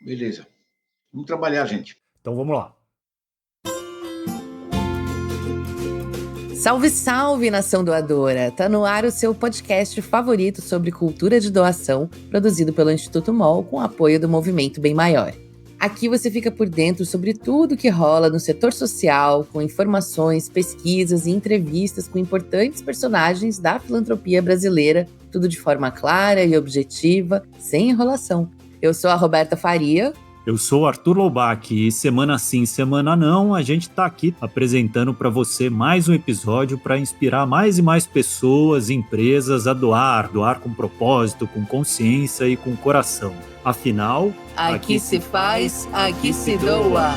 Beleza. Vamos trabalhar, gente. Então vamos lá. Salve, salve, nação doadora! Tá no ar o seu podcast favorito sobre cultura de doação, produzido pelo Instituto MOL com apoio do Movimento Bem Maior. Aqui você fica por dentro sobre tudo que rola no setor social, com informações, pesquisas e entrevistas com importantes personagens da filantropia brasileira, tudo de forma clara e objetiva, sem enrolação. Eu sou a Roberta Faria. Eu sou o Arthur Loubach e semana sim, semana não, a gente está aqui apresentando para você mais um episódio para inspirar mais e mais pessoas e empresas a doar com propósito, com consciência e com coração. Afinal, aqui se faz, aqui se doa.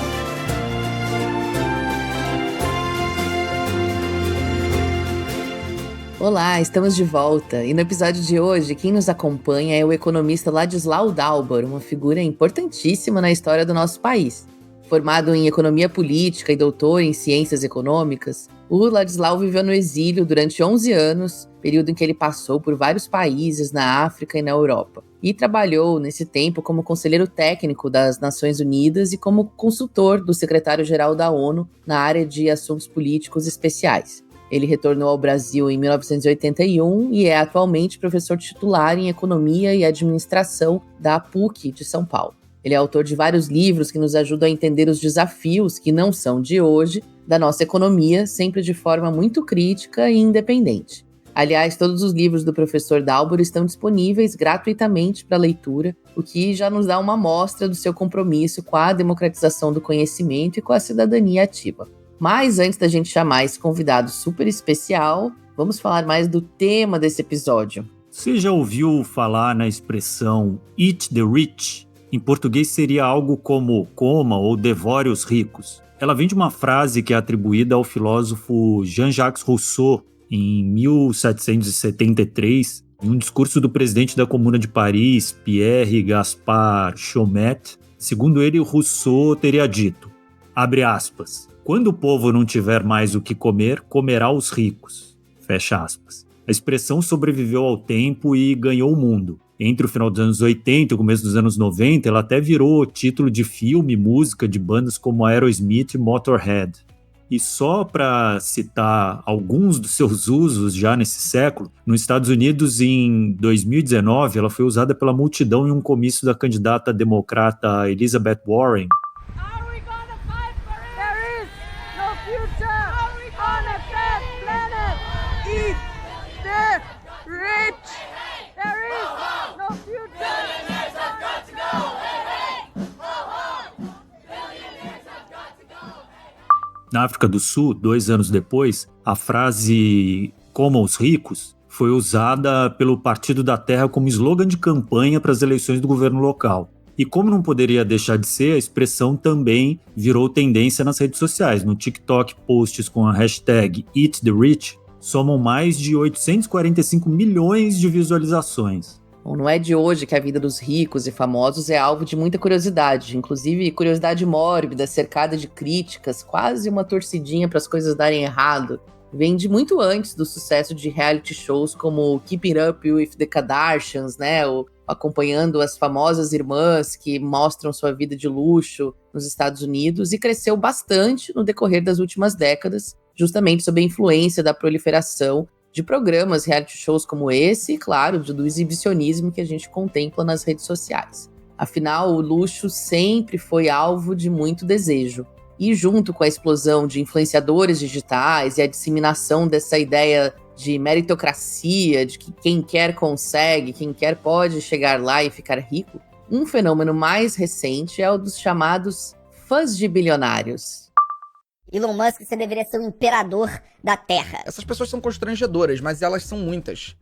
Olá, estamos de volta e no episódio de hoje quem nos acompanha é o economista Ladislau Dalbor, uma figura importantíssima na história do nosso país. Formado em economia política e doutor em ciências econômicas, o Ladislau viveu no exílio durante 11 anos, período em que ele passou por vários países na África e na Europa, e trabalhou nesse tempo como conselheiro técnico das Nações Unidas e como consultor do secretário-geral da ONU na área de assuntos políticos especiais. Ele retornou ao Brasil em 1981 e é atualmente professor titular em Economia e Administração da PUC de São Paulo. Ele é autor de vários livros que nos ajudam a entender os desafios, que não são de hoje, da nossa economia, sempre de forma muito crítica e independente. Aliás, todos os livros do professor Dalbor estão disponíveis gratuitamente para leitura, o que já nos dá uma amostra do seu compromisso com a democratização do conhecimento e com a cidadania ativa. Mas antes da gente chamar esse convidado super especial, vamos falar mais do tema desse episódio. Você já ouviu falar na expressão "eat the rich"? Em português seria algo como "coma" ou "devore os ricos". Ela vem de uma frase que é atribuída ao filósofo Jean-Jacques Rousseau em 1773, em um discurso do presidente da Comuna de Paris, Pierre Gaspard Chaumette. Segundo ele, Rousseau teria dito, abre aspas, quando o povo não tiver mais o que comer, comerá os ricos. Fecha aspas. A expressão sobreviveu ao tempo e ganhou o mundo. Entre o final dos anos 80 e o começo dos anos 90, ela até virou título de filme e música de bandas como Aerosmith e Motorhead. E só para citar alguns dos seus usos já nesse século, nos Estados Unidos, em 2019, ela foi usada pela multidão em um comício da candidata democrata Elizabeth Warren. Na África do Sul, 2 anos depois, a frase "coma os ricos" foi usada pelo Partido da Terra como slogan de campanha para as eleições do governo local. E como não poderia deixar de ser, a expressão também virou tendência nas redes sociais. No TikTok, posts com a hashtag #EatTheRich somam mais de 845 milhões de visualizações. Bom, não é de hoje que a vida dos ricos e famosos é alvo de muita curiosidade, inclusive curiosidade mórbida, cercada de críticas, quase uma torcidinha para as coisas darem errado. Vem de muito antes do sucesso de reality shows como Keep It Up with the Kardashians, né? Ou acompanhando as famosas irmãs que mostram sua vida de luxo nos Estados Unidos, e cresceu bastante no decorrer das últimas décadas, justamente sob a influência da proliferação de programas, reality shows como esse, e claro, do exibicionismo que a gente contempla nas redes sociais. Afinal, o luxo sempre foi alvo de muito desejo. E junto com a explosão de influenciadores digitais e a disseminação dessa ideia de meritocracia, de que quem quer consegue, quem quer pode chegar lá e ficar rico, um fenômeno mais recente é o dos chamados fãs de bilionários. Elon Musk, você deveria ser o imperador da Terra. Essas pessoas são constrangedoras, mas elas são muitas.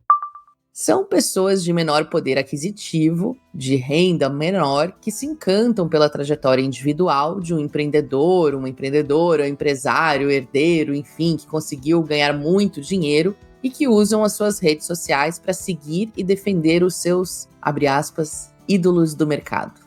São pessoas de menor poder aquisitivo, de renda menor, que se encantam pela trajetória individual de um empreendedor, uma empreendedora, empresário, herdeiro, enfim, que conseguiu ganhar muito dinheiro e que usam as suas redes sociais para seguir e defender os seus, abre aspas, ídolos do mercado.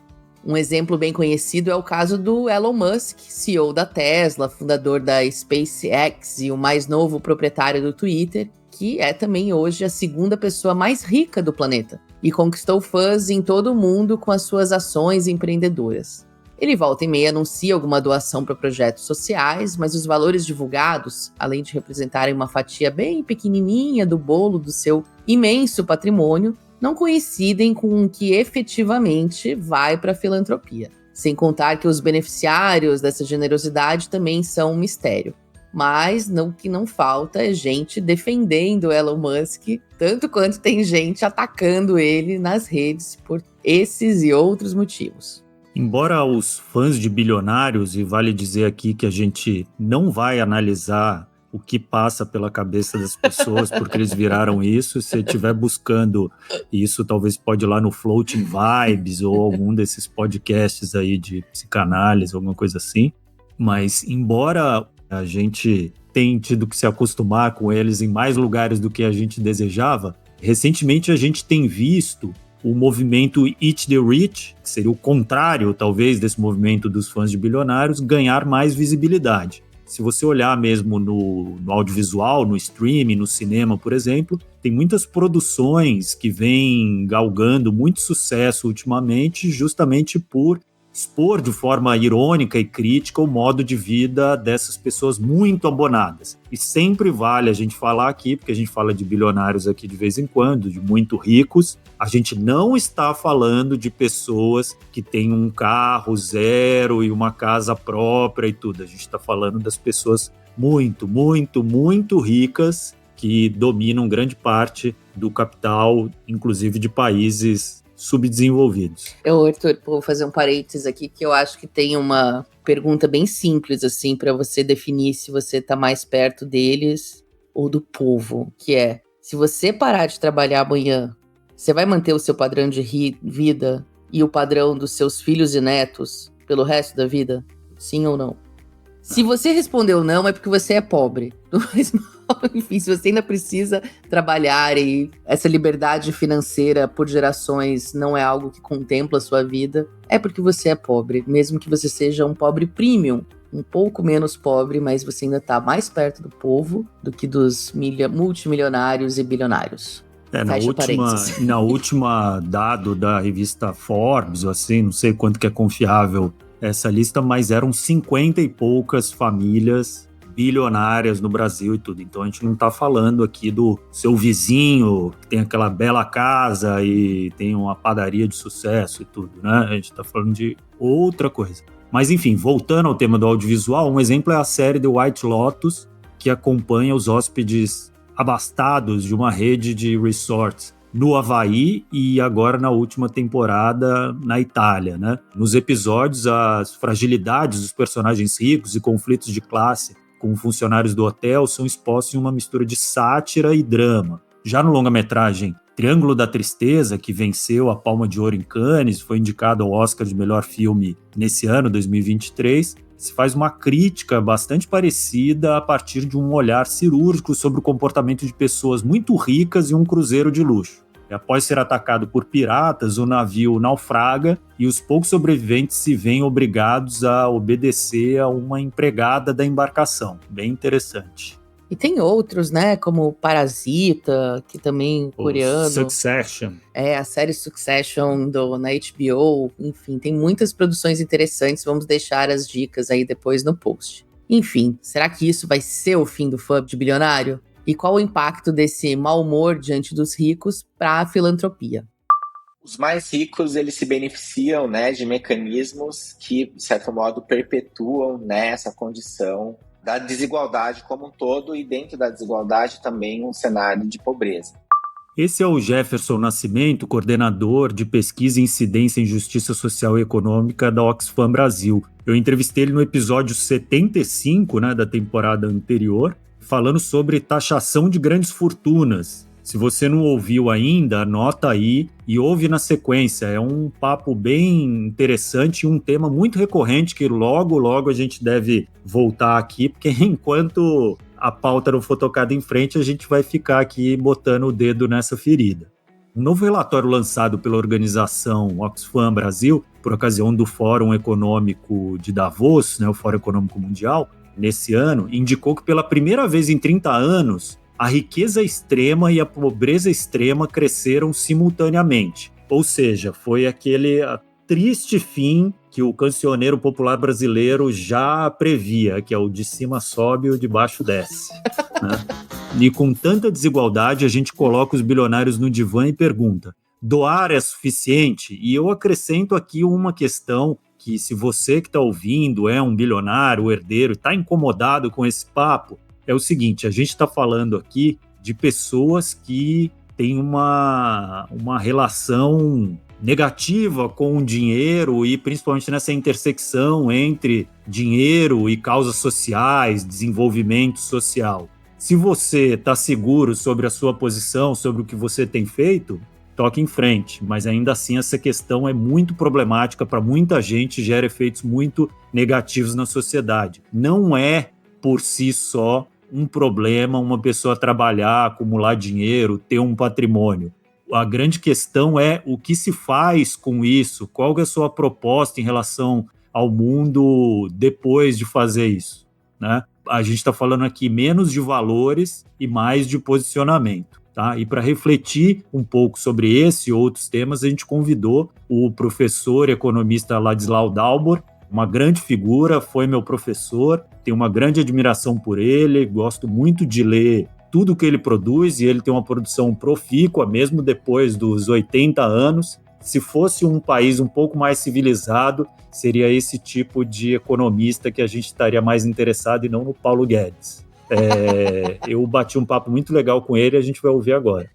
Um exemplo bem conhecido é o caso do Elon Musk, CEO da Tesla, fundador da SpaceX e o mais novo proprietário do Twitter, que é também hoje a segunda pessoa mais rica do planeta e conquistou fãs em todo o mundo com as suas ações empreendedoras. Ele volta e meia anuncia alguma doação para projetos sociais, mas os valores divulgados, além de representarem uma fatia bem pequenininha do bolo do seu imenso patrimônio, não coincidem com o que efetivamente vai para a filantropia. Sem contar que os beneficiários dessa generosidade também são um mistério. Mas o que não falta é gente defendendo Elon Musk, tanto quanto tem gente atacando ele nas redes por esses e outros motivos. Embora os fãs de bilionários, e vale dizer aqui que a gente não vai analisar o que passa pela cabeça das pessoas, porque eles viraram isso. Se você estiver buscando isso, talvez pode ir lá no Floating Vibes ou algum desses podcasts aí de psicanálise, alguma coisa assim. Mas, embora a gente tenha tido que se acostumar com eles em mais lugares do que a gente desejava, recentemente a gente tem visto o movimento Eat the Rich, que seria o contrário, talvez, desse movimento dos fãs de bilionários, ganhar mais visibilidade. Se você olhar mesmo no audiovisual, no streaming, no cinema, por exemplo, tem muitas produções que vêm galgando muito sucesso ultimamente, justamente por expor de forma irônica e crítica o modo de vida dessas pessoas muito abonadas. E sempre vale a gente falar aqui, porque a gente fala de bilionários aqui de vez em quando, de muito ricos, a gente não está falando de pessoas que têm um carro zero e uma casa própria e tudo. A gente está falando das pessoas muito, muito, muito ricas que dominam grande parte do capital, inclusive de países subdesenvolvidos. Arthur, vou fazer um parênteses aqui, que eu acho que tem uma pergunta bem simples, assim, para você definir se você tá mais perto deles ou do povo, que é, se você parar de trabalhar amanhã, você vai manter o seu padrão de vida e o padrão dos seus filhos e netos pelo resto da vida? Sim ou não? Se você respondeu não, é porque você é pobre. Enfim, se você ainda precisa trabalhar e essa liberdade financeira por gerações não é algo que contempla a sua vida, é porque você é pobre. Mesmo que você seja um pobre premium, um pouco menos pobre, mas você ainda está mais perto do povo do que dos multimilionários e bilionários. Na última dado da revista Forbes, assim, não sei quanto que é confiável essa lista, mas eram 50 e poucas famílias bilionárias no Brasil e tudo. Então a gente não está falando aqui do seu vizinho que tem aquela bela casa e tem uma padaria de sucesso e tudo, né? A gente está falando de outra coisa. Mas enfim, voltando ao tema do audiovisual, um exemplo é a série The White Lotus, que acompanha os hóspedes abastados de uma rede de resorts no Havaí e agora na última temporada na Itália, né? Nos episódios, as fragilidades dos personagens ricos e conflitos de classe com funcionários do hotel são expostos em uma mistura de sátira e drama. Já no longa-metragem Triângulo da Tristeza, que venceu a Palma de Ouro em Cannes, foi indicado ao Oscar de melhor filme nesse ano, 2023, se faz uma crítica bastante parecida a partir de um olhar cirúrgico sobre o comportamento de pessoas muito ricas em um cruzeiro de luxo. Após ser atacado por piratas, o navio naufraga e os poucos sobreviventes se veem obrigados a obedecer a uma empregada da embarcação. Bem interessante. E tem outros, né, como Parasita, que também coreano. Succession. A série Succession na HBO. Enfim, tem muitas produções interessantes. Vamos deixar as dicas aí depois no post. Enfim, será que isso vai ser o fim do fã de bilionário? E qual o impacto desse mau humor diante dos ricos para a filantropia? Os mais ricos, eles se beneficiam, né, de mecanismos que, de certo modo, perpetuam, né, essa condição da desigualdade como um todo e, dentro da desigualdade, também um cenário de pobreza. Esse é o Jefferson Nascimento, coordenador de pesquisa e incidência em justiça social e econômica da Oxfam Brasil. Eu entrevistei ele no episódio 75, né, da temporada anterior, falando sobre taxação de grandes fortunas. Se você não ouviu ainda, anota aí e ouve na sequência. É um papo bem interessante e um tema muito recorrente que logo a gente deve voltar aqui, porque enquanto a pauta não for tocada em frente, a gente vai ficar aqui botando o dedo nessa ferida. Um novo relatório lançado pela organização Oxfam Brasil, por ocasião do Fórum Econômico de Davos, né, o Fórum Econômico Mundial, nesse ano, indicou que pela primeira vez em 30 anos, a riqueza extrema e a pobreza extrema cresceram simultaneamente. Ou seja, foi aquele triste fim que o cancioneiro popular brasileiro já previa, que é o de cima sobe e o de baixo desce. Né? E com tanta desigualdade, a gente coloca os bilionários no divã e pergunta: doar é suficiente? E eu acrescento aqui uma questão que, se você que está ouvindo é um bilionário, herdeiro, está incomodado com esse papo, é o seguinte: a gente está falando aqui de pessoas que têm uma relação negativa com o dinheiro e principalmente nessa intersecção entre dinheiro e causas sociais, desenvolvimento social. Se você está seguro sobre a sua posição, sobre o que você tem feito, toque em frente, mas ainda assim essa questão é muito problemática para muita gente, gera efeitos muito negativos na sociedade. Não é por si só um problema uma pessoa trabalhar, acumular dinheiro, ter um patrimônio. A grande questão é o que se faz com isso, qual é a sua proposta em relação ao mundo depois de fazer isso, né? A gente está falando aqui menos de valores e mais de posicionamento. Tá? E para refletir um pouco sobre esse e outros temas, a gente convidou o professor economista Ladislau Dalbor, uma grande figura, foi meu professor, tenho uma grande admiração por ele, gosto muito de ler tudo que ele produz e ele tem uma produção profícua, mesmo depois dos 80 anos. Se fosse um país um pouco mais civilizado, seria esse tipo de economista que a gente estaria mais interessado e não no Paulo Guedes. Eu bati um papo muito legal com ele e a gente vai ouvir agora.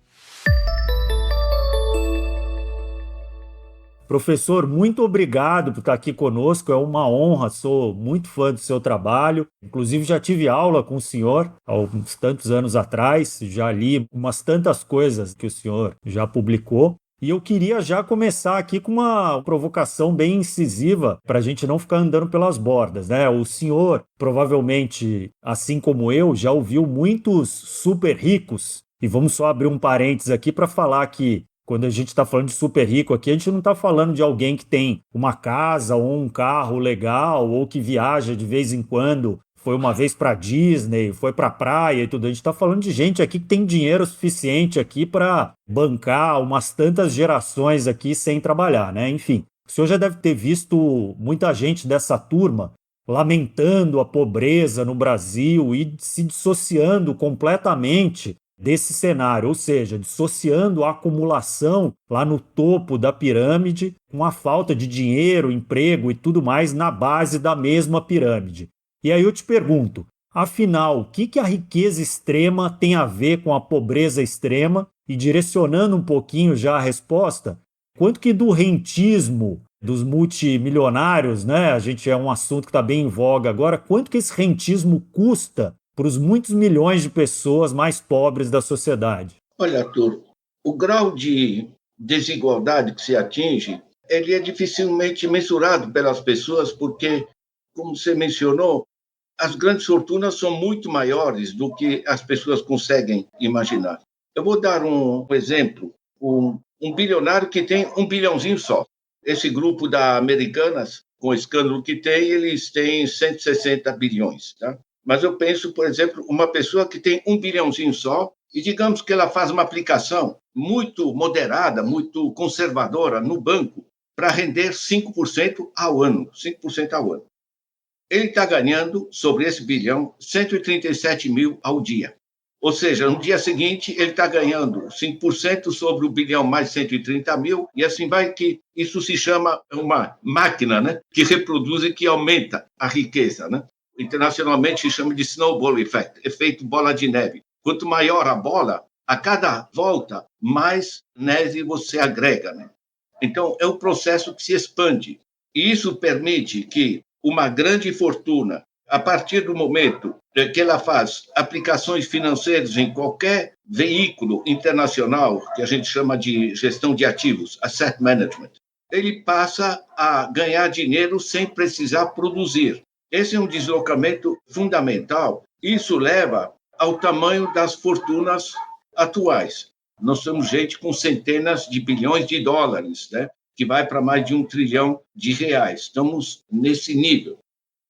Professor, muito obrigado por estar aqui conosco, é uma honra, sou muito fã do seu trabalho, inclusive já tive aula com o senhor há uns tantos anos atrás, já li umas tantas coisas que o senhor já publicou. E eu queria já começar aqui com uma provocação bem incisiva para a gente não ficar andando pelas bordas, né? O senhor, provavelmente, assim como eu, já ouviu muitos super ricos, e vamos só abrir um parênteses aqui para falar que quando a gente está falando de super rico aqui, a gente não está falando de alguém que tem uma casa ou um carro legal ou que viaja de vez em quando, foi uma vez para Disney, foi para praia e tudo. A gente está falando de gente aqui que tem dinheiro suficiente aqui para bancar umas tantas gerações aqui sem trabalhar, né? Enfim, o senhor já deve ter visto muita gente dessa turma lamentando a pobreza no Brasil e se dissociando completamente desse cenário, ou seja, dissociando a acumulação lá no topo da pirâmide com a falta de dinheiro, emprego e tudo mais na base da mesma pirâmide. E aí eu te pergunto, afinal, o que a riqueza extrema tem a ver com a pobreza extrema? E direcionando um pouquinho já a resposta, quanto que do rentismo dos multimilionários, né? A gente é um assunto que está bem em voga agora, quanto que esse rentismo custa para os muitos milhões de pessoas mais pobres da sociedade? Olha, Arthur, o grau de desigualdade que se atinge, ele é dificilmente mensurado pelas pessoas, porque, como você mencionou, as grandes fortunas são muito maiores do que as pessoas conseguem imaginar. Eu vou dar um exemplo. Um bilionário que tem $1 bilhãozinho só. Esse grupo da Americanas, com o escândalo que tem, eles têm 160 bilhões, tá? Mas eu penso, por exemplo, uma pessoa que tem $1 bilhãozinho só e digamos que ela faz uma aplicação muito moderada, muito conservadora no banco para render 5% ao ano. 5% ao ano. Ele está ganhando, sobre esse bilhão, 137 mil ao dia. Ou seja, no dia seguinte, ele está ganhando 5% sobre o bilhão mais 130 mil, e assim vai, que isso se chama uma máquina, né, que reproduz e que aumenta a riqueza, né? Internacionalmente se chama de snowball effect, efeito bola de neve. Quanto maior a bola, a cada volta, mais neve você agrega, né? Então, é um processo que se expande. E isso permite que uma grande fortuna, a partir do momento que ela faz aplicações financeiras em qualquer veículo internacional, que a gente chama de gestão de ativos, asset management, ele passa a ganhar dinheiro sem precisar produzir. Esse é um deslocamento fundamental. Isso leva ao tamanho das fortunas atuais. Nós temos gente com centenas de bilhões de dólares, né, que vai para mais de R$1 trilhão. Estamos nesse nível.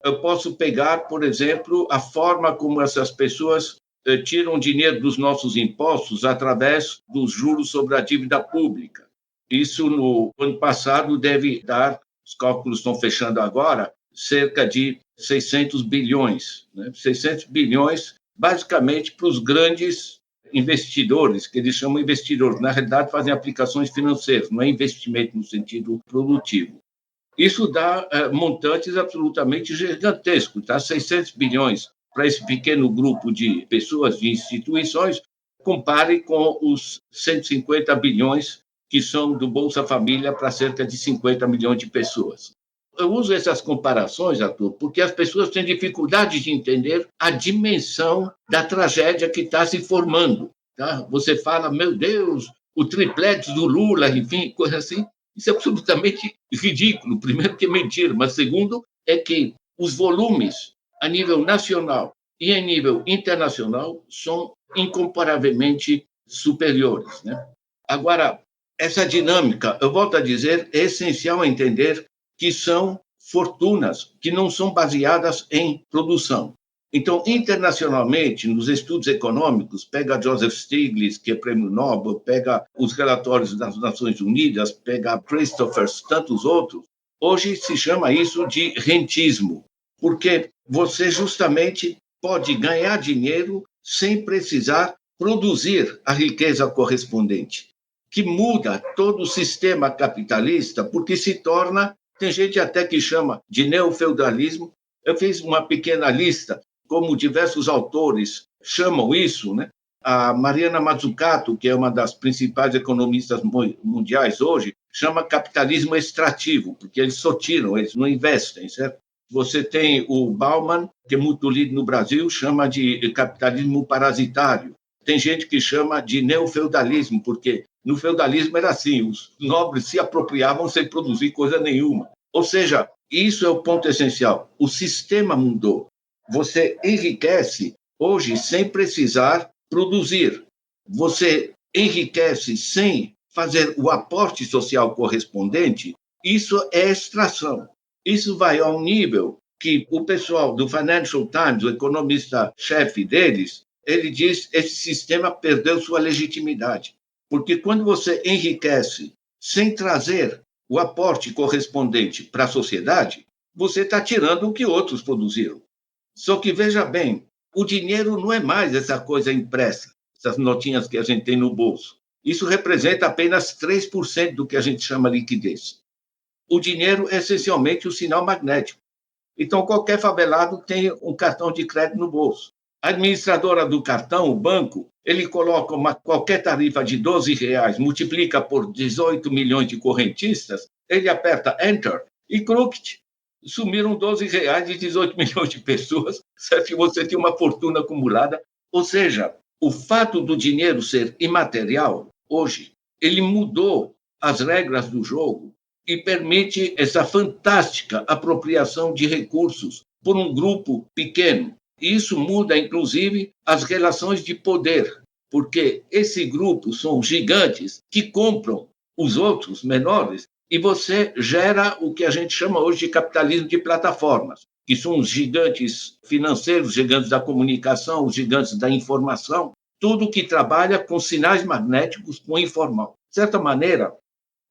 Eu posso pegar, por exemplo, a forma como essas pessoas tiram dinheiro dos nossos impostos através dos juros sobre a dívida pública. Isso, no ano passado, deve dar, os cálculos estão fechando agora, cerca de 600 bilhões. Né? 600 bilhões, basicamente, para os grandes investidores, que eles chamam investidores. Na realidade, fazem aplicações financeiras, não é investimento no sentido produtivo. Isso dá montantes absolutamente gigantescos. Tá? 600 bilhões para esse pequeno grupo de pessoas, de instituições, compare com os 150 bilhões que são do Bolsa Família para cerca de 50 milhões de pessoas. Eu uso essas comparações, Arthur, porque as pessoas têm dificuldade de entender a dimensão da tragédia que está se formando. Tá? Você fala, meu Deus, o triplete do Lula, enfim, coisa assim. Isso é absolutamente ridículo. Primeiro, que é mentira, mas segundo, é que os volumes a nível nacional e a nível internacional são incomparavelmente superiores. Né? Agora, essa dinâmica, eu volto a dizer, é essencial entender que são fortunas que não são baseadas em produção. Então, internacionalmente, nos estudos econômicos, pega Joseph Stiglitz, que é prêmio Nobel, pega os relatórios das Nações Unidas, pega Christopher, tantos outros, hoje se chama isso de rentismo, porque você justamente pode ganhar dinheiro sem precisar produzir a riqueza correspondente, que muda todo o sistema capitalista, porque se torna, tem gente até que chama de neofeudalismo. Eu fiz uma pequena lista, como diversos autores chamam isso, né? A Mariana Mazzucato, que é uma das principais economistas mundiais hoje, chama capitalismo extrativo, porque eles só tiram, eles não investem, certo? Você tem o Bauman, que é muito lido no Brasil, chama de capitalismo parasitário. Tem gente que chama de neofeudalismo, porque no feudalismo era assim, os nobres se apropriavam sem produzir coisa nenhuma. Ou seja, isso é o ponto essencial. O sistema mudou. Você enriquece hoje sem precisar produzir. Você enriquece sem fazer o aporte social correspondente. Isso é extração. Isso vai ao nível que o pessoal do Financial Times, o economista-chefe deles, ele diz que esse sistema perdeu sua legitimidade. Porque quando você enriquece sem trazer o aporte correspondente para a sociedade, você está tirando o que outros produziram. Só que, veja bem, o dinheiro não é mais essa coisa impressa, essas notinhas que a gente tem no bolso. Isso representa apenas 3% do que a gente chama liquidez. O dinheiro é essencialmente o sinal magnético. Então, qualquer favelado tem um cartão de crédito no bolso. A administradora do cartão, o banco, ele coloca qualquer tarifa de R$12, multiplica por 18 milhões de correntistas, ele aperta Enter e cruct. Sumiram R$12 e 18 milhões de pessoas, certo? Você tem uma fortuna acumulada. Ou seja, o fato do dinheiro ser imaterial, hoje, ele mudou as regras do jogo e permite essa fantástica apropriação de recursos por um grupo pequeno. Isso muda, inclusive, as relações de poder, porque esse grupo são gigantes que compram os outros menores e você gera o que a gente chama hoje de capitalismo de plataformas, que são os gigantes financeiros, os gigantes da comunicação, os gigantes da informação, tudo que trabalha com sinais magnéticos, com informal. De certa maneira,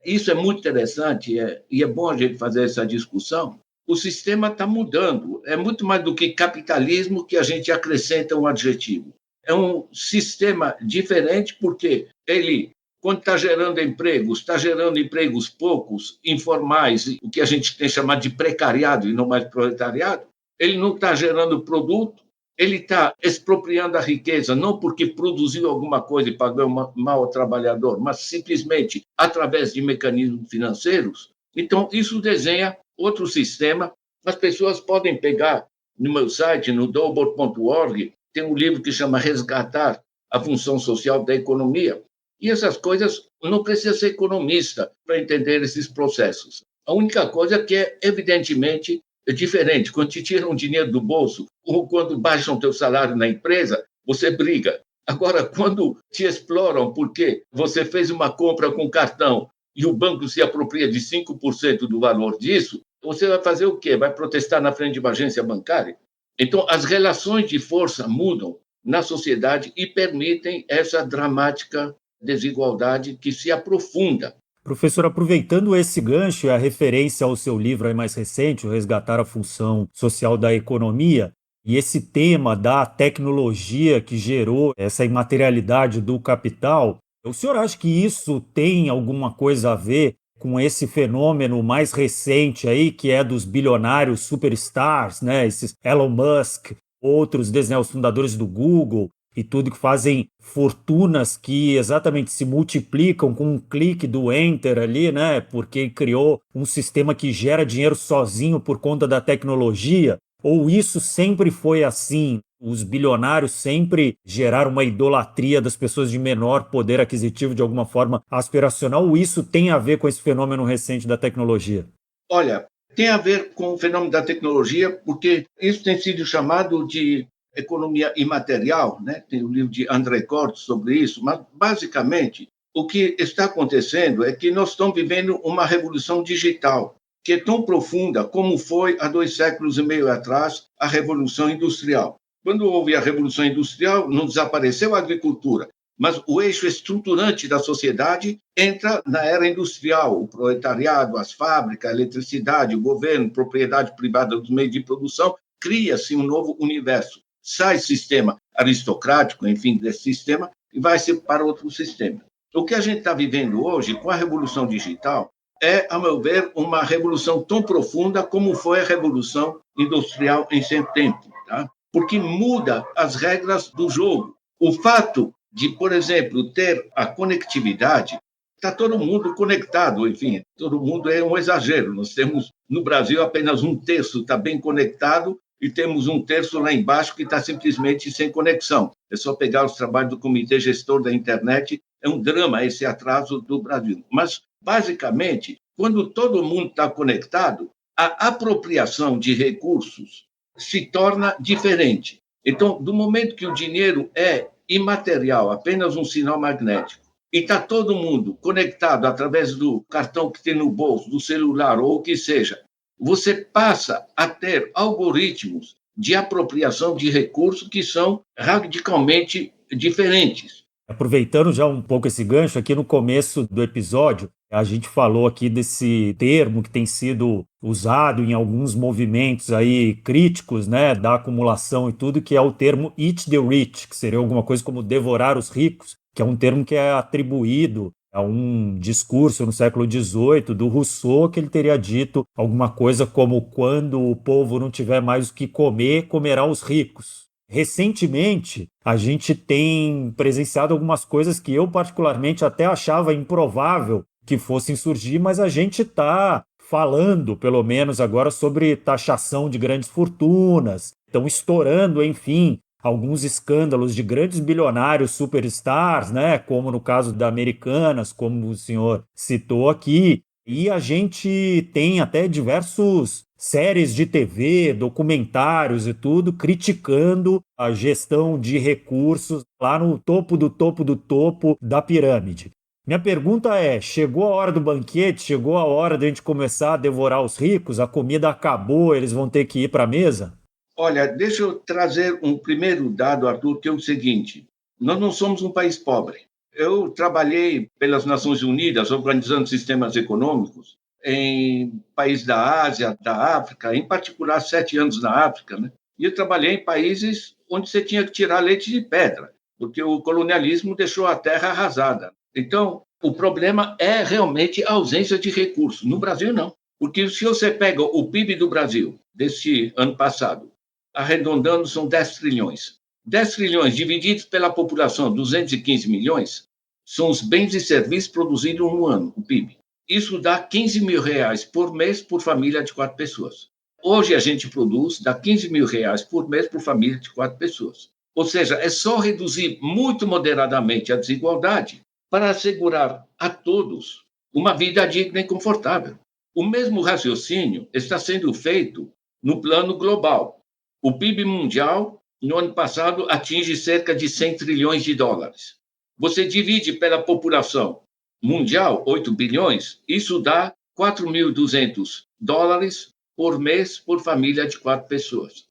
isso é muito interessante e é bom a gente fazer essa discussão. O sistema está mudando. É muito mais do que capitalismo que a gente acrescenta um adjetivo. É um sistema diferente porque ele, quando está gerando empregos poucos, informais, o que a gente tem chamado de precariado e não mais proletariado, ele não está gerando produto, ele está expropriando a riqueza, não porque produziu alguma coisa e pagou mal ao trabalhador, mas simplesmente através de mecanismos financeiros. Então, isso desenha outro sistema. As pessoas podem pegar no meu site, no Dalbert.org, tem um livro que chama Resgatar a Função Social da Economia. E essas coisas não precisa ser economista para entender esses processos. A única coisa que é, evidentemente, diferente. Quando te tiram dinheiro do bolso ou quando baixam o teu salário na empresa, você briga. Agora, quando te exploram porque você fez uma compra com cartão e o banco se apropria de 5% do valor disso, você vai fazer o quê? Vai protestar na frente de uma agência bancária? Então, as relações de força mudam na sociedade e permitem essa dramática desigualdade que se aprofunda. Professor, aproveitando esse gancho e a referência ao seu livro aí mais recente, o Resgatar a Função Social da Economia, e esse tema da tecnologia que gerou essa imaterialidade do capital, o senhor acha que isso tem alguma coisa a ver com esse fenômeno mais recente aí, que é dos bilionários superstars, né? Esses Elon Musk, outros né, os fundadores do Google e tudo, que fazem fortunas que exatamente se multiplicam com um clique do Enter ali, né? Porque criou um sistema que gera dinheiro sozinho por conta da tecnologia? Ou isso sempre foi assim? Os bilionários sempre geraram uma idolatria das pessoas de menor poder aquisitivo, de alguma forma aspiracional, ou isso tem a ver com esse fenômeno recente da tecnologia? Olha, tem a ver com o fenômeno da tecnologia, porque isso tem sido chamado de economia imaterial, né? Tem o livro de André Cortes sobre isso, mas basicamente o que está acontecendo é que nós estamos vivendo uma revolução digital, que é tão profunda como foi há 2 séculos e meio atrás a Revolução Industrial. Quando houve a Revolução Industrial, não desapareceu a agricultura, mas o eixo estruturante da sociedade entra na era industrial, o proletariado, as fábricas, a eletricidade, o governo, propriedade privada dos meios de produção, cria-se um novo universo. Sai o sistema aristocrático, enfim, desse sistema, e vai-se para outro sistema. O que a gente está vivendo hoje, com a Revolução Digital, é, a meu ver, uma revolução tão profunda como foi a Revolução Industrial em seu tempo, tá? Porque muda as regras do jogo. O fato de, por exemplo, ter a conectividade, está todo mundo conectado, enfim, todo mundo é um exagero. Nós temos, no Brasil, apenas 1/3 está bem conectado e temos 1/3 lá embaixo que está simplesmente sem conexão. É só pegar os trabalhos do Comitê Gestor da Internet, é um drama esse atraso do Brasil. Mas, basicamente, quando todo mundo está conectado, a apropriação de recursos se torna diferente. Então, do momento que o dinheiro é imaterial, apenas um sinal magnético, e está todo mundo conectado através do cartão que tem no bolso, do celular ou o que seja, você passa a ter algoritmos de apropriação de recursos que são radicalmente diferentes. Aproveitando já um pouco esse gancho, aqui no começo do episódio, a gente falou aqui desse termo que tem sido usado em alguns movimentos aí críticos, né, da acumulação e tudo, que é o termo eat the rich, que seria alguma coisa como devorar os ricos, que é um termo que é atribuído a um discurso no século XVIII do Rousseau, que ele teria dito alguma coisa como: quando o povo não tiver mais o que comer, comerá os ricos. Recentemente, a gente tem presenciado algumas coisas que eu particularmente até achava improvável que fossem surgir, mas a gente está falando, pelo menos agora, sobre taxação de grandes fortunas, estão estourando, enfim, alguns escândalos de grandes bilionários superstars, né, como no caso da Americanas, como o senhor citou aqui, e a gente tem até diversos séries de TV, documentários e tudo, criticando a gestão de recursos lá no topo do topo do topo da pirâmide. Minha pergunta é: chegou a hora do banquete? Chegou a hora de a gente começar a devorar os ricos? A comida acabou, eles vão ter que ir para a mesa? Olha, deixa eu trazer um primeiro dado, Arthur, que é o seguinte: nós não somos um país pobre. Eu trabalhei pelas Nações Unidas, organizando sistemas econômicos, em países da Ásia, da África, em particular 7 anos na África, né? E eu trabalhei em países onde você tinha que tirar leite de pedra, porque o colonialismo deixou a terra arrasada. Então, o problema é realmente a ausência de recursos. No Brasil, não. Porque se você pega o PIB do Brasil, deste ano passado, arredondando, são 10 trilhões. 10 trilhões divididos pela população, 215 milhões, são os bens e serviços produzidos no ano, o PIB. Isso dá R$15 mil por mês por família de 4 pessoas. Hoje a gente produz, dá R$15 mil por mês por família de 4 pessoas. Ou seja, é só reduzir muito moderadamente a desigualdade para assegurar a todos uma vida digna e confortável. O mesmo raciocínio está sendo feito no plano global. O PIB mundial, no ano passado, atinge cerca de 100 trilhões de dólares. Você divide pela população mundial, 8 bilhões, isso dá $4.200 por mês por família de 4 pessoas.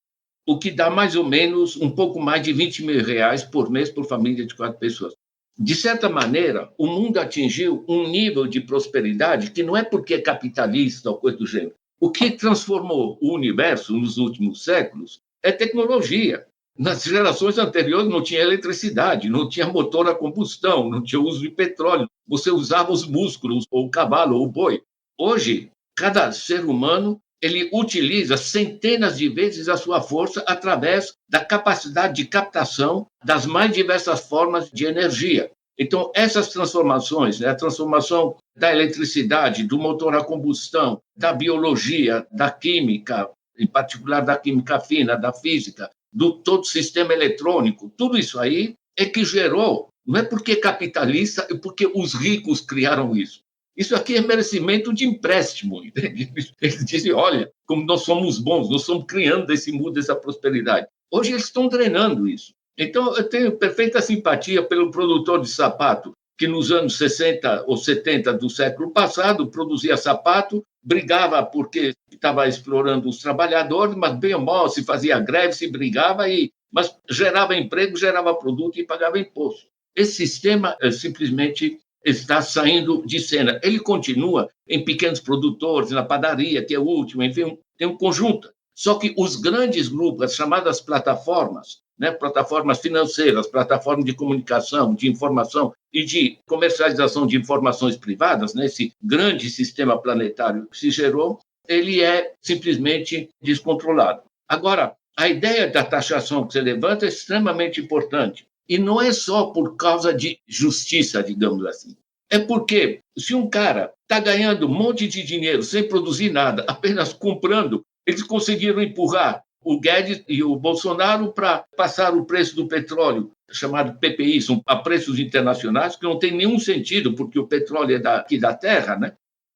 o que dá mais ou menos um pouco mais de R$20 mil por mês por família de 4 pessoas. De certa maneira, o mundo atingiu um nível de prosperidade que não é porque é capitalista ou coisa do gênero. O que transformou o universo nos últimos séculos é tecnologia. Nas gerações anteriores não tinha eletricidade, não tinha motor a combustão, não tinha uso de petróleo. Você usava os músculos, ou o cavalo, ou o boi. Hoje, cada ser humano ele utiliza centenas de vezes a sua força através da capacidade de captação das mais diversas formas de energia. Então, essas transformações, a transformação da eletricidade, do motor a combustão, da biologia, da química, em particular da química fina, da física, do todo o sistema eletrônico, tudo isso aí é que gerou, não é porque é capitalista, é porque os ricos criaram isso. Isso aqui é merecimento de empréstimo. Entende? Eles dizem, olha, como nós somos bons, nós estamos criando esse mundo, essa prosperidade. Hoje eles estão drenando isso. Então, eu tenho perfeita simpatia pelo produtor de sapato, que nos anos 60 ou 70 do século passado produzia sapato, brigava porque estava explorando os trabalhadores, mas bem ou mal se fazia greve, se brigava, mas gerava emprego, gerava produto e pagava imposto. Esse sistema simplesmente está saindo de cena. Ele continua em pequenos produtores, na padaria, que é o último, enfim, tem um conjunto. Só que os grandes grupos, as chamadas plataformas, plataformas financeiras, plataformas de comunicação, de informação e de comercialização de informações privadas, esse grande sistema planetário que se gerou, ele é simplesmente descontrolado. Agora, a ideia da taxação que você levanta é extremamente importante. E não é só por causa de justiça, digamos assim. É porque se um cara está ganhando um monte de dinheiro sem produzir nada, apenas comprando, eles conseguiram empurrar o Guedes e o Bolsonaro para passar o preço do petróleo, chamado PPI, a preços internacionais, que não tem nenhum sentido, porque o petróleo é daqui da terra, né?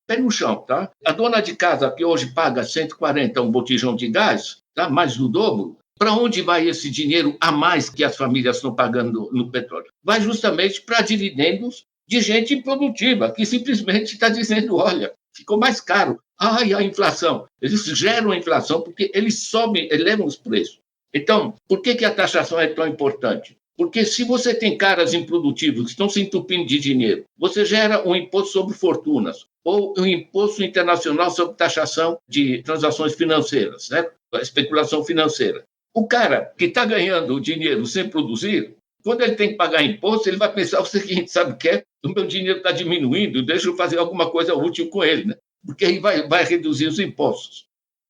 Pé no chão, tá? A dona de casa que hoje paga 140 um botijão de gás, tá? Mais do dobro. Para onde vai esse dinheiro a mais que as famílias estão pagando no petróleo? Vai justamente para dividendos de gente improdutiva, que simplesmente está dizendo, olha, ficou mais caro. Ai, a inflação. Eles geram a inflação porque eles sobem, elevam os preços. Então, por que a taxação é tão importante? Porque se você tem caras improdutivos que estão se entupindo de dinheiro, você gera um imposto sobre fortunas ou um imposto internacional sobre taxação de transações financeiras, certo? A especulação financeira. O cara que está ganhando o dinheiro sem produzir, quando ele tem que pagar imposto, ele vai pensar o seguinte, sabe o que é? O meu dinheiro está diminuindo, deixa eu fazer alguma coisa útil com ele, né? Porque aí vai reduzir os impostos.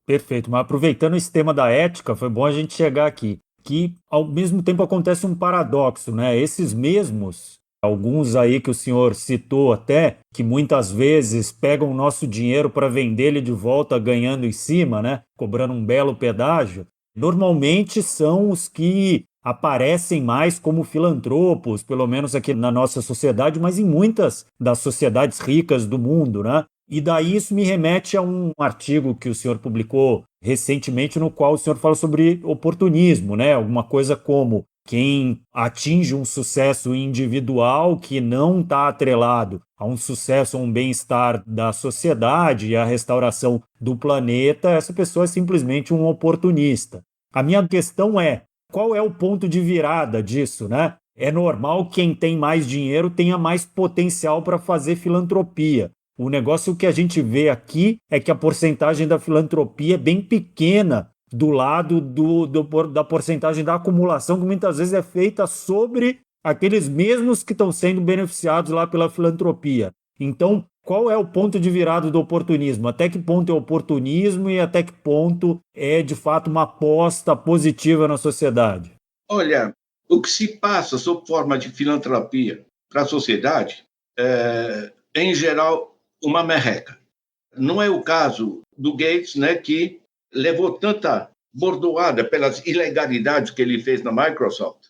Perfeito, mas aproveitando esse tema da ética, foi bom a gente chegar aqui, que ao mesmo tempo acontece um paradoxo, né? Esses mesmos, alguns aí que o senhor citou até, que muitas vezes pegam o nosso dinheiro para vender ele de volta ganhando em cima, né? Cobrando um belo pedágio, normalmente são os que aparecem mais como filantropos, pelo menos aqui na nossa sociedade, mas em muitas das sociedades ricas do mundo, né? E daí isso me remete a um artigo que o senhor publicou recentemente, no qual o senhor fala sobre oportunismo, né? Alguma coisa como quem atinge um sucesso individual que não está atrelado a um sucesso, a um bem-estar da sociedade e a restauração do planeta, essa pessoa é simplesmente um oportunista. A minha questão é, qual é o ponto de virada disso, né? É normal que quem tem mais dinheiro tenha mais potencial para fazer filantropia. O negócio que a gente vê aqui é que a porcentagem da filantropia é bem pequena do lado da porcentagem da acumulação, que muitas vezes é feita sobre aqueles mesmos que estão sendo beneficiados lá pela filantropia. Então, qual é o ponto de virada do oportunismo? Até que ponto é oportunismo e até que ponto é, de fato, uma aposta positiva na sociedade? Olha, o que se passa sob forma de filantropia para a sociedade é, em geral, uma merreca. Não é o caso do Gates, né, que levou tanta bordoada pelas ilegalidades que ele fez na Microsoft,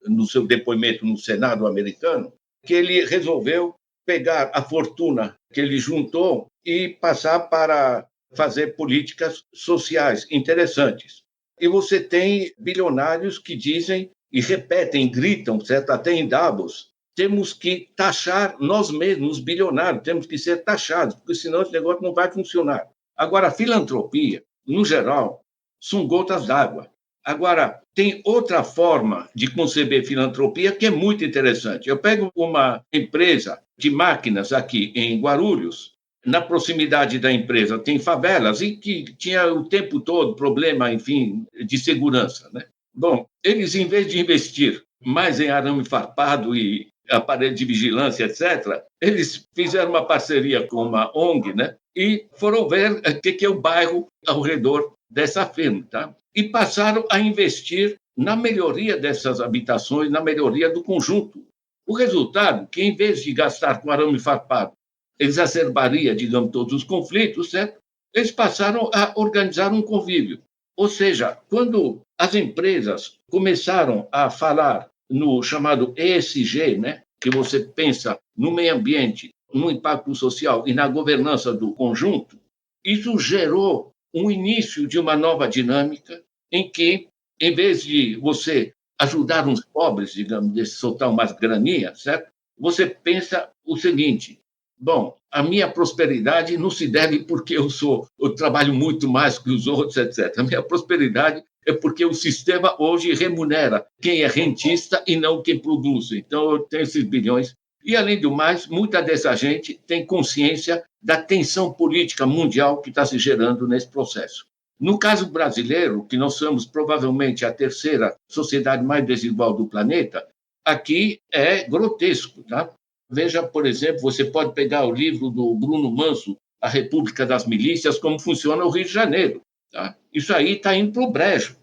no seu depoimento no Senado americano, que ele resolveu pegar a fortuna que ele juntou e passar para fazer políticas sociais interessantes. E você tem bilionários que dizem e repetem, gritam, certo? Até em Davos, temos que taxar nós mesmos, os bilionários, temos que ser taxados, porque senão esse negócio não vai funcionar. Agora, a filantropia, no geral, são gotas d'água. Agora, tem outra forma de conceber filantropia que é muito interessante. Eu pego uma empresa de máquinas aqui em Guarulhos, na proximidade da empresa tem favelas e que tinha o tempo todo problema, enfim, de segurança, né? Bom, eles, em vez de investir mais em arame farpado e aparelho de vigilância, etc., eles fizeram uma parceria com uma ONG, né? E foram ver o que é o bairro ao redor dessa firma, tá? E passaram a investir na melhoria dessas habitações, na melhoria do conjunto. O resultado, que em vez de gastar com arame farpado, exacerbaria, digamos, todos os conflitos, certo? Eles passaram a organizar um convívio. Ou seja, quando as empresas começaram a falar no chamado ESG, né, que você pensa no meio ambiente, no impacto social e na governança do conjunto, isso gerou um início de uma nova dinâmica em que, em vez de você ajudar uns pobres, digamos, de soltar umas graninhas, certo? Você pensa o seguinte: bom, a minha prosperidade não se deve porque eu trabalho muito mais que os outros, etc. A minha prosperidade é porque o sistema hoje remunera quem é rentista e não quem produz. Então, eu tenho esses bilhões. E, além do mais, muita dessa gente tem consciência da tensão política mundial que está se gerando nesse processo. No caso brasileiro, que nós somos provavelmente a terceira sociedade mais desigual do planeta, aqui é grotesco, tá? Veja, por exemplo, você pode pegar o livro do Bruno Manso, A República das Milícias, como funciona o Rio de Janeiro. Tá? Isso aí está indo para o brejo.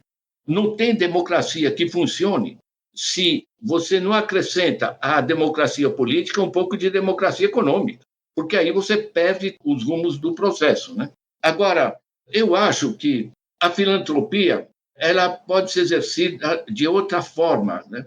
Não tem democracia que funcione se você não acrescenta à democracia política um pouco de democracia econômica, porque aí você perde os rumos do processo, né? Agora, eu acho que a filantropia ela pode ser exercida de outra forma, né?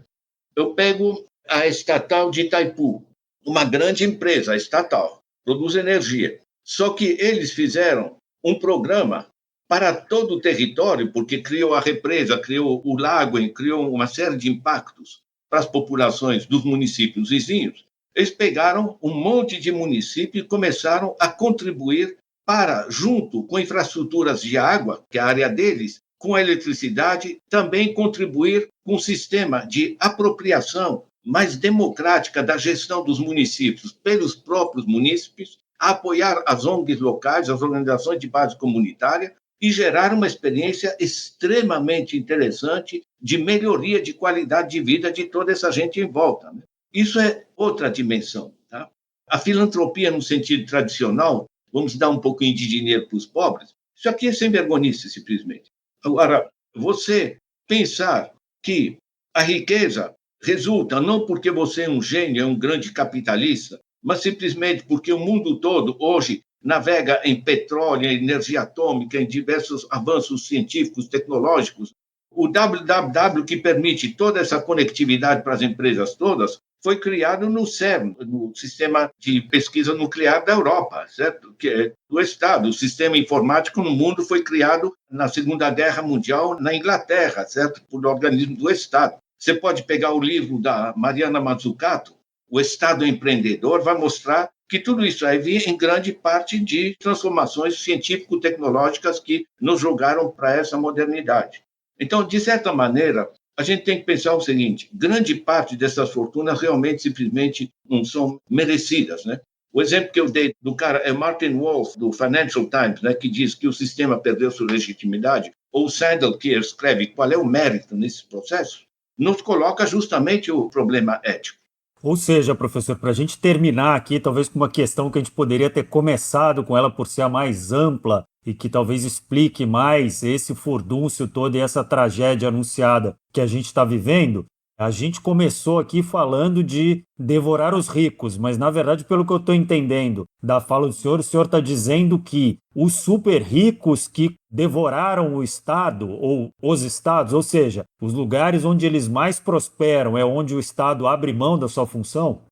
Eu pego a estatal de Itaipu, uma grande empresa estatal, produz energia. Só que eles fizeram um programa para todo o território, porque criou a represa, criou o lago, criou uma série de impactos para as populações dos municípios vizinhos. Eles pegaram um monte de municípios e começaram a contribuir para, junto com infraestruturas de água, que é a área deles, com a eletricidade, também contribuir com um sistema de apropriação mais democrática da gestão dos municípios pelos próprios munícipes, a apoiar as ONGs locais, as organizações de base comunitária, e gerar uma experiência extremamente interessante de melhoria de qualidade de vida de toda essa gente em volta, né? Isso é outra dimensão, tá? A filantropia, no sentido tradicional, vamos dar um pouquinho de dinheiro para os pobres, isso aqui é sem vergonhice, simplesmente. Agora, você pensar que a riqueza resulta não porque você é um gênio, é um grande capitalista, mas simplesmente porque o mundo todo hoje navega em petróleo, em energia atômica, em diversos avanços científicos, tecnológicos. O www, que permite toda essa conectividade para as empresas todas, foi criado no CERN, no Sistema de Pesquisa Nuclear da Europa, certo? Que é do Estado. O sistema informático no mundo foi criado na Segunda Guerra Mundial na Inglaterra, certo? Por organismo do Estado. Você pode pegar o livro da Mariana Mazzucato, O Estado Empreendedor, vai mostrar que tudo isso aí vem em grande parte de transformações científico-tecnológicas que nos jogaram para essa modernidade. Então, de certa maneira, a gente tem que pensar o seguinte: grande parte dessas fortunas realmente simplesmente não são merecidas, né? O exemplo que eu dei do cara é Martin Wolf, do Financial Times, né, que diz que o sistema perdeu sua legitimidade, ou Sandel, que escreve qual é o mérito nesse processo, nos coloca justamente o problema ético. Ou seja, professor, para a gente terminar aqui, talvez com uma questão que a gente poderia ter começado com ela por ser a mais ampla e que talvez explique mais esse furdúncio todo e essa tragédia anunciada que a gente está vivendo. A gente começou aqui falando de devorar os ricos, mas na verdade, pelo que eu estou entendendo da fala do senhor, o senhor está dizendo que os super ricos que devoraram o Estado, ou os estados, ou seja, os lugares onde eles mais prosperam é onde o Estado abre mão da sua função?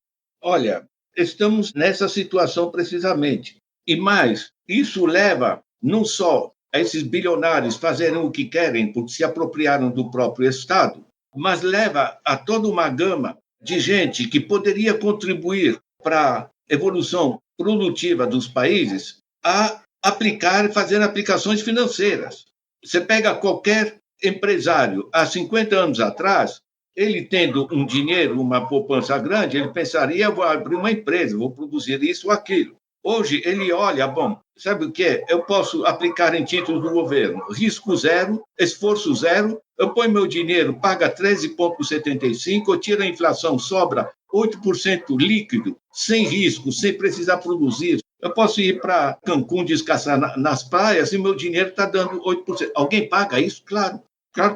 Olha, estamos nessa situação precisamente. E mais, isso leva não só a esses bilionários fazerem o que querem porque se apropriaram do próprio Estado, mas leva a toda uma gama de gente que poderia contribuir para a evolução produtiva dos países a aplicar, fazer aplicações financeiras. Você pega qualquer empresário, há 50 anos atrás, ele tendo um dinheiro, uma poupança grande, ele pensaria, vou abrir uma empresa, vou produzir isso ou aquilo. Hoje, ele olha, bom, sabe o que é? Eu posso aplicar em títulos do governo, risco zero, esforço zero, eu ponho meu dinheiro, paga 13,75, eu tiro a inflação, sobra 8% líquido, sem risco, sem precisar produzir. Eu posso ir para Cancún descansar nas praias e meu dinheiro está dando 8%. Alguém paga isso? Claro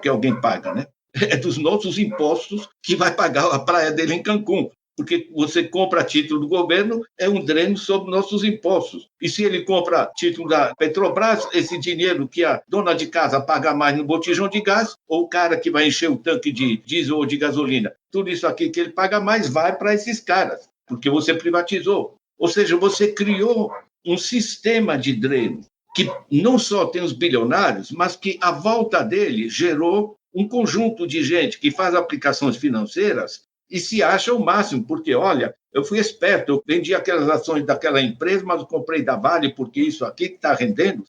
que alguém paga, né? É dos nossos impostos que vai pagar a praia dele em Cancún. Porque você compra título do governo, é um dreno sobre nossos impostos. E se ele compra título da Petrobras, esse dinheiro que a dona de casa paga mais no botijão de gás, ou o cara que vai encher o tanque de diesel ou de gasolina, tudo isso aqui que ele paga mais vai para esses caras, porque você privatizou. Ou seja, você criou um sistema de dreno que não só tem os bilionários, mas que à volta dele gerou um conjunto de gente que faz aplicações financeiras e se acha o máximo, porque, olha, eu fui esperto, eu vendi aquelas ações daquela empresa, mas eu comprei da Vale porque isso aqui que está rendendo.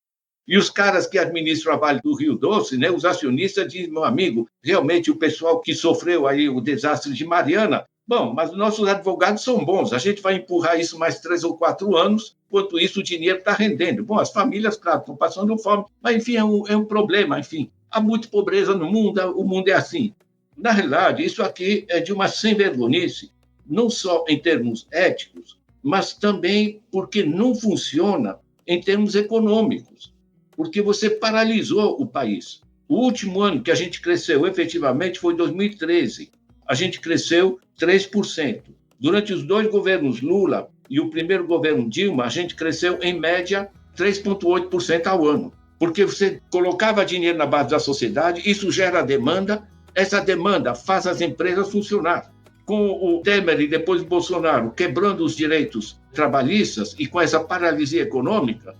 E os caras que administram a Vale do Rio Doce, né, os acionistas, dizem, meu amigo, realmente o pessoal que sofreu aí o desastre de Mariana, bom, mas os nossos advogados são bons, a gente vai empurrar isso mais 3 ou 4 anos, enquanto isso o dinheiro está rendendo. Bom, as famílias, claro, estão passando fome, mas, enfim, é um problema, enfim. Há muita pobreza no mundo, o mundo é assim. Na realidade, isso aqui é de uma sem-vergonhice, não só em termos éticos, mas também porque não funciona em termos econômicos, porque você paralisou o país. O último ano que a gente cresceu efetivamente foi 2013. A gente cresceu 3%. Durante os 2 governos Lula e o primeiro governo Dilma, a gente cresceu, em média, 3,8% ao ano. Porque você colocava dinheiro na base da sociedade, isso gera demanda, essa demanda faz as empresas funcionar. Com o Temer e depois o Bolsonaro quebrando os direitos trabalhistas e com essa paralisia econômica,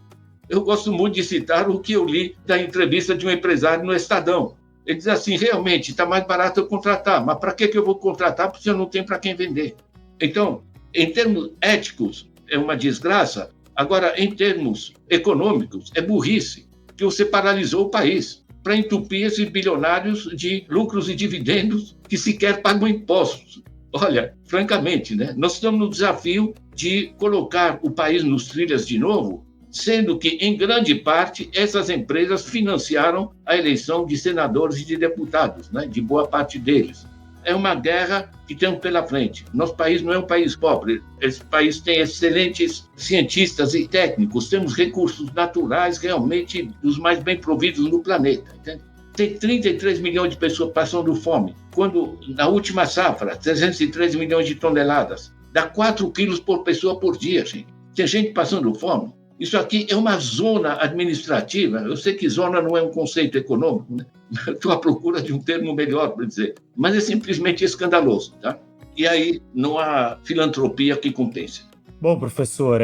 eu gosto muito de citar o que eu li da entrevista de um empresário no Estadão. Ele diz assim, realmente, está mais barato eu contratar, mas para que eu vou contratar porque eu não tenho para quem vender? Então, em termos éticos, é uma desgraça. Agora, em termos econômicos, é burrice, que você paralisou o país para entupir esses bilionários de lucros e dividendos que sequer pagam impostos. Olha, francamente, né, nós estamos no desafio de colocar o país nos trilhos de novo, sendo que, em grande parte, essas empresas financiaram a eleição de senadores e de deputados, né, de boa parte deles. É uma guerra que temos pela frente. Nosso país não é um país pobre. Esse país tem excelentes cientistas e técnicos, temos recursos naturais realmente dos mais bem providos no planeta. Entende? Tem 33 milhões de pessoas passando fome, quando na última safra, 313 milhões de toneladas, dá 4 quilos por pessoa por dia, gente. Tem gente passando fome. Isso aqui é uma zona administrativa. Eu sei que zona não é um conceito econômico, né? Estou à procura de um termo melhor para dizer, mas é simplesmente escandaloso, tá? E aí não há filantropia que compense. Bom, professor,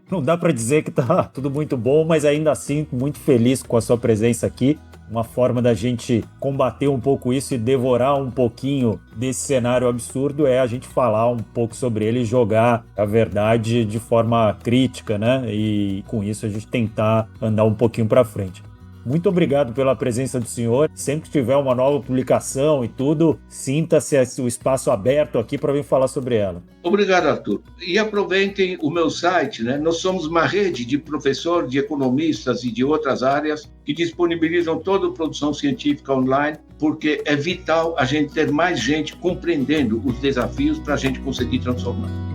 não dá para dizer que está tudo muito bom, mas ainda assim muito feliz com a sua presença aqui. Uma forma da gente combater um pouco isso e devorar um pouquinho desse cenário absurdo é a gente falar um pouco sobre ele e jogar a verdade de forma crítica, né? E com isso a gente tentar andar um pouquinho para frente. Muito obrigado pela presença do senhor. Sempre que tiver uma nova publicação e tudo, sinta-se o espaço aberto aqui para vir falar sobre ela. Obrigado, Arthur. E aproveitem o meu site, né? Nós somos uma rede de professores, de economistas e de outras áreas que disponibilizam toda a produção científica online, porque é vital a gente ter mais gente compreendendo os desafios para a gente conseguir transformar.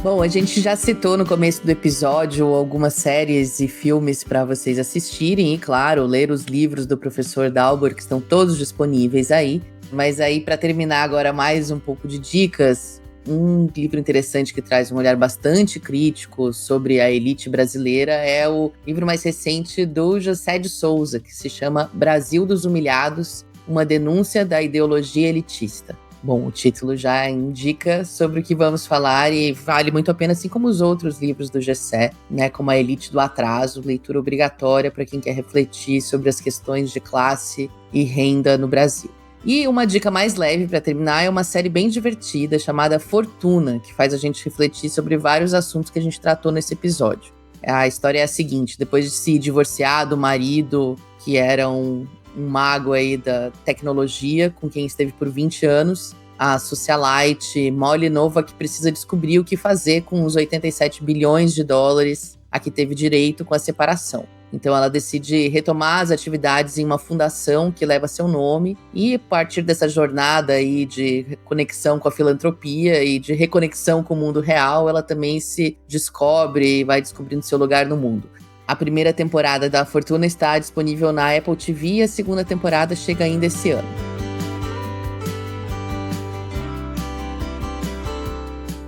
Bom, a gente já citou no começo do episódio algumas séries e filmes para vocês assistirem e, claro, ler os livros do professor Dalbor, que estão todos disponíveis aí. Mas aí, para terminar agora mais um pouco de dicas, um livro interessante que traz um olhar bastante crítico sobre a elite brasileira é o livro mais recente do José de Souza, que se chama Brasil dos Humilhados, uma denúncia da ideologia elitista. Bom, o título já indica sobre o que vamos falar e vale muito a pena, assim como os outros livros do Gessé, né, como A Elite do Atraso, leitura obrigatória para quem quer refletir sobre as questões de classe e renda no Brasil. E uma dica mais leve para terminar é uma série bem divertida chamada Fortuna, que faz a gente refletir sobre vários assuntos que a gente tratou nesse episódio. A história é a seguinte: depois de se divorciar do marido, que era um mago aí da tecnologia, com quem esteve por 20 anos, a socialite Molly Novak precisa descobrir o que fazer com os 87 bilhões de dólares a que teve direito com a separação. Então ela decide retomar as atividades em uma fundação que leva seu nome, e a partir dessa jornada aí de conexão com a filantropia e de reconexão com o mundo real, ela também se descobre e vai descobrindo seu lugar no mundo. A primeira temporada da Fortuna está disponível na Apple TV e a segunda temporada chega ainda esse ano.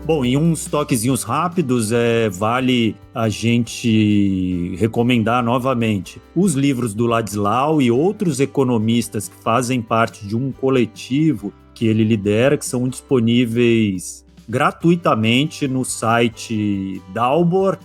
Bom, em uns toquezinhos rápidos, vale a gente recomendar novamente os livros do Ladislau e outros economistas que fazem parte de um coletivo que ele lidera, que são disponíveis gratuitamente no site Dalbor,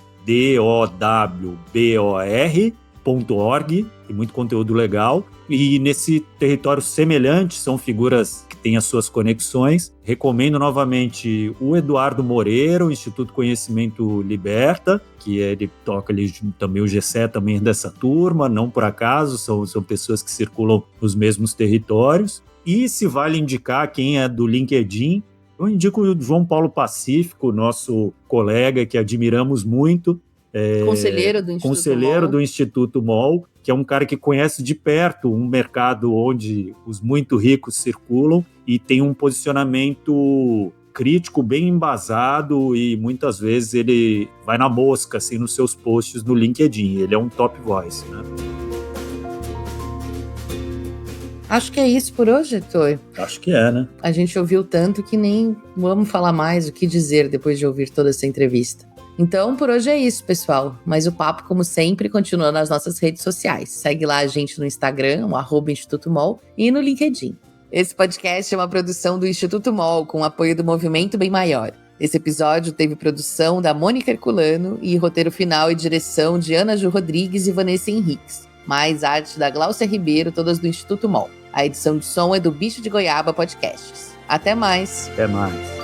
dowbor.org, tem muito conteúdo legal. E nesse território semelhante, são figuras que têm as suas conexões. Recomendo novamente o Eduardo Moreira, o Instituto Conhecimento Liberta, que ele toca ali também, o Gessé também é dessa turma, não por acaso, são pessoas que circulam nos mesmos territórios. E se vale indicar quem é do LinkedIn, eu indico o João Paulo Pacífico, nosso colega que admiramos muito, conselheiro do Instituto MOL, que é um cara que conhece de perto um mercado onde os muito ricos circulam e tem um posicionamento crítico bem embasado, e muitas vezes ele vai na mosca assim, nos seus posts no LinkedIn. Ele é um top voice, né? Acho que é isso por hoje, Heitor. Acho que é, né? A gente ouviu tanto que nem vamos falar mais o que dizer depois de ouvir toda essa entrevista. Então, por hoje é isso, pessoal. Mas o papo, como sempre, continua nas nossas redes sociais. Segue lá a gente no Instagram, o @Instituto MOL, e no LinkedIn. Esse podcast é uma produção do Instituto MOL, com o apoio do Movimento Bem Maior. Esse episódio teve produção da Mônica Herculano e roteiro final e direção de Ana Ju Rodrigues e Vanessa Henriques. Mais arte da Gláucia Ribeiro, todas do Instituto MOL. A edição de som é do Bicho de Goiaba Podcasts. Até mais! Até mais!